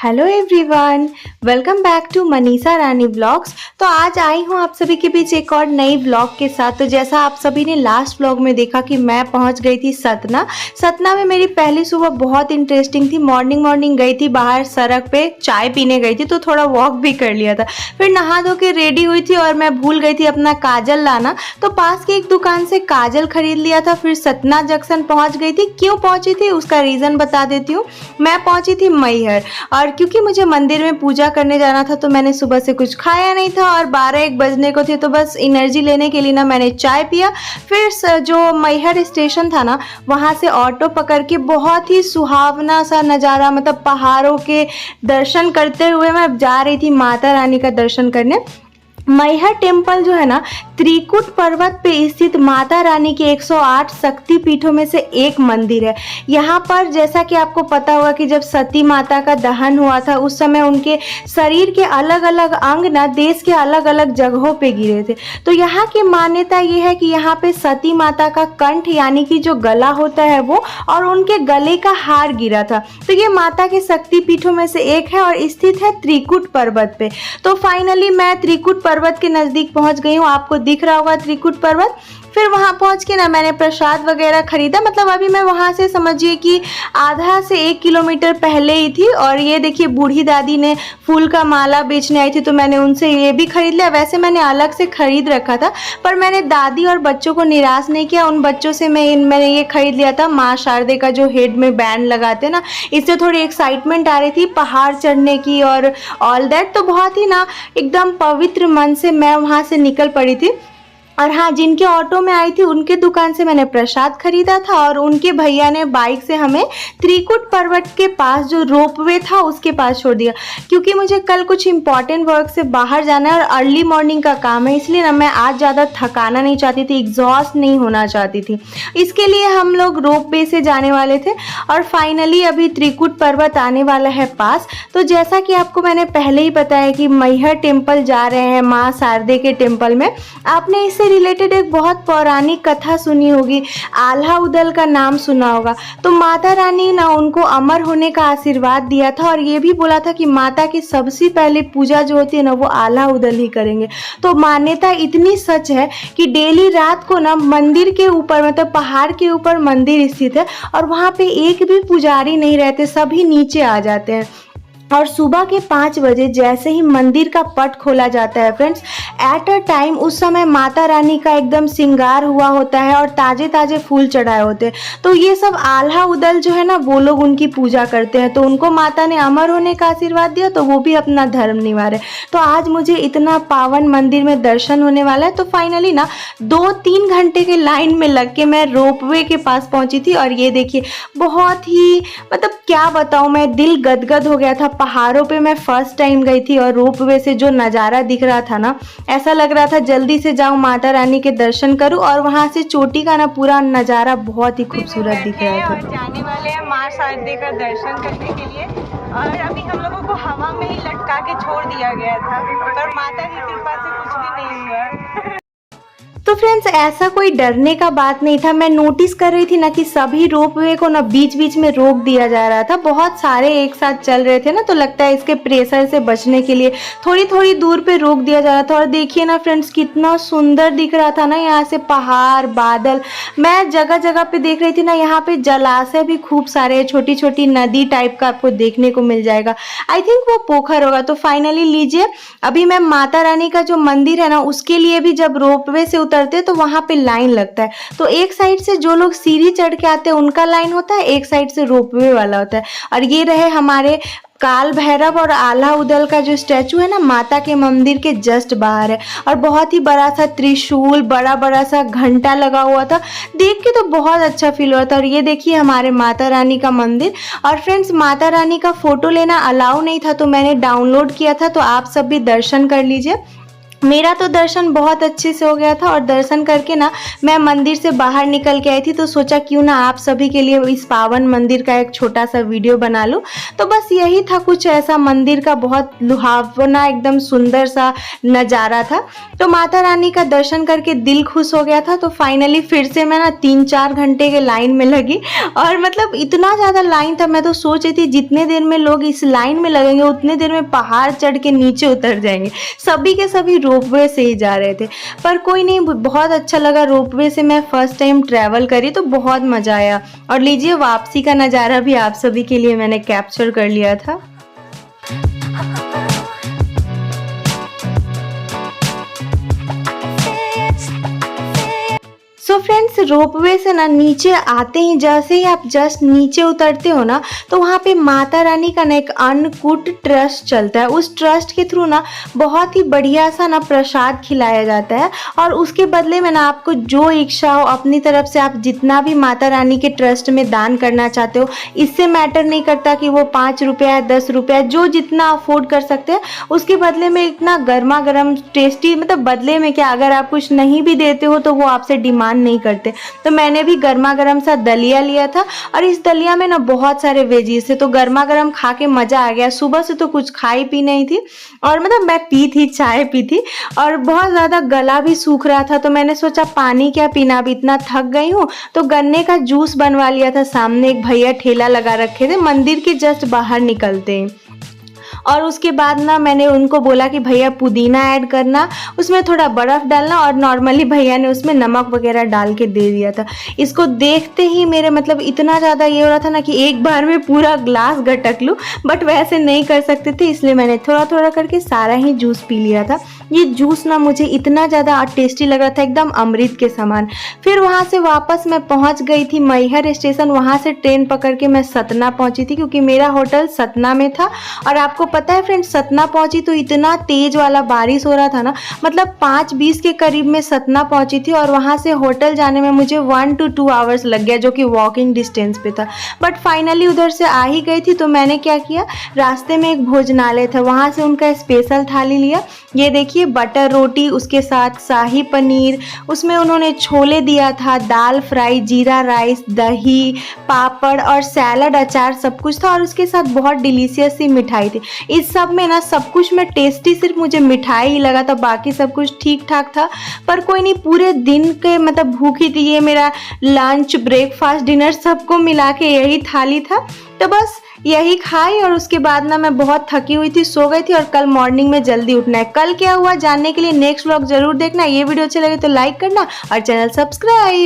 Hello everyone, welcome back to Manisha Rani vlogs. तो आज आई हूँ आप सभी के बीच एक और नई व्लॉग के साथ। तो जैसा आप सभी ने लास्ट व्लॉग में देखा कि मैं पहुँच गई थी सतना में मेरी पहली सुबह बहुत इंटरेस्टिंग थी। मॉर्निंग गई थी बाहर सड़क पे, चाय पीने गई थी, तो थोड़ा वॉक भी कर लिया था। फिर नहा धो के रेडी हुई थी और मैं भूल गई थी अपना काजल लाना, तो पास की एक दुकान से काजल खरीद लिया था। फिर सतना जंक्शन पहुँच गई थी। क्यों पहुँची थी उसका रीज़न बता देती हूँ। मैं पहुँची थी मैहर, और क्योंकि मुझे मंदिर में पूजा करने जाना था तो मैंने सुबह से कुछ खाया नहीं था और 12-1 बजने को थे, तो बस एनर्जी लेने के लिए ना मैंने चाय पिया। फिर जो मैहर स्टेशन था ना, वहाँ से ऑटो पकड़ के बहुत ही सुहावना सा नज़ारा, मतलब पहाड़ों के दर्शन करते हुए मैं जा रही थी माता रानी का दर्शन करने। मैहर टेम्पल जो है ना, त्रिकुट पर्वत पे स्थित माता रानी के 108 शक्ति पीठों में से एक मंदिर है। यहाँ पर जैसा कि आपको पता होगा कि जब सती माता का दहन हुआ था उस समय उनके शरीर के अलग अलग अंग ना देश के अलग अलग जगहों पे गिरे थे। तो यहाँ की मान्यता ये है कि यहाँ पे सती माता का कंठ यानी कि जो गला होता है वो, और उनके गले का हार गिरा था। तो ये माता के शक्ति पीठों में से एक है और स्थित है त्रिकुट पर्वत पे। तो फाइनली मैं त्रिकुट पर्वत के नज़दीक पहुंच गई हूँ। आपको दिख रहा होगा त्रिकुट पर्वत। फिर वहाँ पहुँच के ना मैंने प्रसाद वगैरह खरीदा। मतलब अभी मैं वहाँ से समझिए कि आधा से 1 किलोमीटर पहले ही थी। और ये देखिए बूढ़ी दादी ने फूल का माला बेचने आई थी, तो मैंने उनसे ये भी खरीद लिया। वैसे मैंने अलग से खरीद रखा था, पर मैंने दादी और बच्चों को निराश नहीं किया। उन बच्चों से मैंने ये खरीद लिया था माँ शारदे का जो हेड में बैंड लगाते ना, इससे थोड़ी एक्साइटमेंट आ रही थी पहाड़ चढ़ने की और ऑल दैट। तो बहुत ही ना एकदम पवित्र मन से मैं वहाँ से निकल पड़ी थी। और हाँ, जिनके ऑटो में आई थी उनके दुकान से मैंने प्रसाद खरीदा था, और उनके भैया ने बाइक से हमें त्रिकुट पर्वत के पास जो रोपवे था उसके पास छोड़ दिया। क्योंकि मुझे कल कुछ इंपॉर्टेंट वर्क से बाहर जाना है और अर्ली मॉर्निंग का काम है, इसलिए ना मैं आज ज़्यादा थकाना नहीं चाहती थी, एग्जॉस्ट नहीं होना चाहती थी। इसके लिए हम लोग रोपवे से जाने वाले थे। और फाइनली अभी त्रिकुट पर्वत आने वाला है पास। तो जैसा कि आपको मैंने पहले ही बताया कि मैहर टेम्पल जा रहे हैं, माँ शारदे के टेम्पल में। आपने इससे रिलेटेड एक बहुत पौराणिक कथा सुनी होगी, आल्हा उदल का नाम सुना होगा। तो माता रानी ना उनको अमर होने का आशीर्वाद दिया था, और ये भी बोला था कि माता की सबसे पहले पूजा जो होती है ना वो आल्हा उदल ही करेंगे। तो मान्यता इतनी सच है कि डेली रात को ना मंदिर के ऊपर, मतलब पहाड़ के ऊपर मंदिर स्थित है, और वहाँ पे एक भी पुजारी नहीं रहते, सभी नीचे आ जाते हैं। और सुबह के 5 बजे जैसे ही मंदिर का पट खोला जाता है फ्रेंड्स, एट अ टाइम उस समय माता रानी का एकदम श्रृंगार हुआ होता है और ताजे ताजे फूल चढ़ाए होते हैं। तो ये सब आल्हा उदल जो है ना, वो लोग उनकी पूजा करते हैं। तो उनको माता ने अमर होने का आशीर्वाद दिया, तो वो भी अपना धर्म निभाए। तो आज मुझे इतना पावन मंदिर में दर्शन होने वाला है। तो फाइनली ना 2-3 घंटे के लाइन में लग के मैं रोपवे के पास पहुंची थी। और ये देखिए बहुत ही, मतलब क्या बताऊं, मैं दिल गदगद हो गया था। पहाड़ों पे मैं फर्स्ट टाइम गई थी, और रोपवे से जो नज़ारा दिख रहा था ना, ऐसा लग रहा था जल्दी से जाऊं माता रानी के दर्शन करूं। और वहां से चोटी का ना पूरा नज़ारा बहुत ही खूबसूरत दिख रहा था। जाने वाले हैं माँ शारदे का दर्शन करने के लिए, और अभी हम लोगों को हवा में ही लटका के छोड़ दिया गया था, पर माता की कृपा से कुछ भी नहीं हुआ। तो फ्रेंड्स, ऐसा कोई डरने का बात नहीं था। मैं नोटिस कर रही थी ना कि सभी रोपवे को ना बीच बीच में रोक दिया जा रहा था। बहुत सारे एक साथ चल रहे थे ना, तो लगता है इसके प्रेशर से बचने के लिए थोड़ी थोड़ी दूर पे रोक दिया जा रहा था। और देखिए ना फ्रेंड्स, कितना सुंदर दिख रहा था ना यहाँ से पहाड़, बादल। मैं जगह जगह पे देख रही थी ना, यहाँ पे जलाशय भी खूब सारे, छोटी छोटी नदी टाइप का आपको देखने को मिल जाएगा। आई थिंक वो पोखर होगा। तो फाइनली लीजिए, अभी मैं माता रानी का जो मंदिर है ना, उसके लिए भी जब रोपवे से उतरते तो वहां पे लाइन लगता है। तो एक साइड से जो लोग सीढ़ी चढ़ के आते हैं उनका लाइन होता है, एक साइड से रोपवे वाला होता है। और ये रहे हमारे काल भैरव और आल्हा उदल का जो स्टैचू है ना, माता के मंदिर के जस्ट बाहर है। और बहुत ही बड़ा सा त्रिशूल, बड़ा बड़ा सा घंटा लगा हुआ था। देख के तो बहुत अच्छा फील हो रहा था। और ये देखिए हमारे माता रानी का मंदिर। और फ्रेंड्स, माता रानी का फोटो लेना अलाउ नहीं था, तो मैंने डाउनलोड किया था, तो आप सब भी दर्शन कर लीजिए। मेरा तो दर्शन बहुत अच्छे से हो गया था और दर्शन करके ना मैं मंदिर से बाहर निकल के आई थी, तो सोचा क्यों ना आप सभी के लिए इस पावन मंदिर का एक छोटा सा वीडियो बना लूं। तो बस यही था, कुछ ऐसा मंदिर का बहुत लुभावना एकदम सुंदर सा नज़ारा था। तो माता रानी का दर्शन करके दिल खुश हो गया था। तो फाइनली फिर से मैं ना 3-4 घंटे के लाइन में लगी और मतलब इतना ज़्यादा लाइन था, मैं तो सोच रही थी जितने देर में लोग इस लाइन में लगेंगे उतने देर में पहाड़ चढ़ के नीचे उतर जाएंगे। सभी के सभी रोपवे से ही जा रहे थे, पर कोई नहीं, बहुत अच्छा लगा। रोपवे से मैं फर्स्ट टाइम ट्रैवल करी तो बहुत मज़ा आया। और लीजिए वापसी का नज़ारा भी आप सभी के लिए मैंने कैप्चर कर लिया था। सो फ्रेंड्स, रोपवे से ना नीचे आते ही जैसे ही आप जस्ट नीचे उतरते हो ना, तो वहाँ पे माता रानी का ना एक अन्नकूट ट्रस्ट चलता है। उस ट्रस्ट के थ्रू ना बहुत ही बढ़िया सा ना प्रसाद खिलाया जाता है और उसके बदले में ना आपको जो इच्छा हो अपनी तरफ से आप जितना भी माता रानी के ट्रस्ट में दान करना चाहते हो, इससे मैटर नहीं करता कि वो 5 रुपया 10 रुपया, जो जितना अफोर्ड कर सकते हैं उसके बदले में इतना गर्मा गर्म टेस्टी, मतलब बदले में क्या, अगर आप कुछ नहीं भी देते हो तो वो आपसे डिमांड नहीं करते। तो मैंने भी गर्मा गर्म सा दलिया लिया था और इस दलिया में ना बहुत सारे वेजीज थे, तो गर्मा गर्म खा के मजा आ गया। सुबह से तो कुछ खाई पी नहीं थी और मतलब मैं पी थी, चाय पी थी और बहुत ज़्यादा गला भी सूख रहा था। तो मैंने सोचा पानी क्या पीना, अभी इतना थक गई हूँ। तो गन्ने का जूस बनवा लिया था। सामने एक भैया ठेला लगा रखे थे मंदिर के जस्ट बाहर निकलते हैं। और उसके बाद ना मैंने उनको बोला कि भैया पुदीना ऐड करना, उसमें थोड़ा बर्फ़ डालना, और नॉर्मली भैया ने उसमें नमक वगैरह डाल के दे दिया था। इसको देखते ही मेरे मतलब इतना ज़्यादा ये हो रहा था ना कि एक बार में पूरा ग्लास गटक लूँ, बट वैसे नहीं कर सकते थे, इसलिए मैंने थोड़ा थोड़ा करके सारा ही जूस पी लिया था। ये जूस ना मुझे इतना ज़्यादा टेस्टी लग रहा था, एकदम अमृत के समान। फिर वहाँ से वापस मैं पहुँच गई थी मैहर स्टेशन। वहाँ से ट्रेन पकड़ के मैं सतना पहुँची थी, क्योंकि मेरा होटल सतना में था। और आपको पता है फ्रेंड्स, सतना पहुंची तो इतना तेज वाला बारिश हो रहा था ना, मतलब 5:20 के करीब में सतना पहुंची थी और वहां से होटल जाने में मुझे 1 to 2 आवर्स लग गया, जो कि वॉकिंग डिस्टेंस पे था। बट फाइनली उधर से आ ही गई थी। तो मैंने क्या किया, रास्ते में एक भोजनालय था, वहां से उनका स्पेशल थाली लिया। ये देखिए बटर रोटी, उसके साथ शाही पनीर, उसमें उन्होंने छोले दिया था, दाल फ्राई, जीरा राइस, दही, पापड़ और सैलड, अचार, सब कुछ था। और उसके साथ बहुत डिलीशियस सी मिठाई थी। इस सब में ना सब कुछ में टेस्टी सिर्फ मुझे मिठाई ही लगा था, बाकी सब कुछ ठीक ठाक था। पर कोई नहीं, पूरे दिन के मतलब भूखी थी। ये मेरा लंच ब्रेकफास्ट डिनर सबको मिला के यही थाली था। तो बस यही खाई और उसके बाद ना मैं बहुत थकी हुई थी, सो गई थी। और कल मॉर्निंग में जल्दी उठना है। कल क्या हुआ जानने के लिए नेक्स्ट व्लॉग जरूर देखना। ये वीडियो अच्छे लगे तो लाइक करना और चैनल सब्सक्राइब।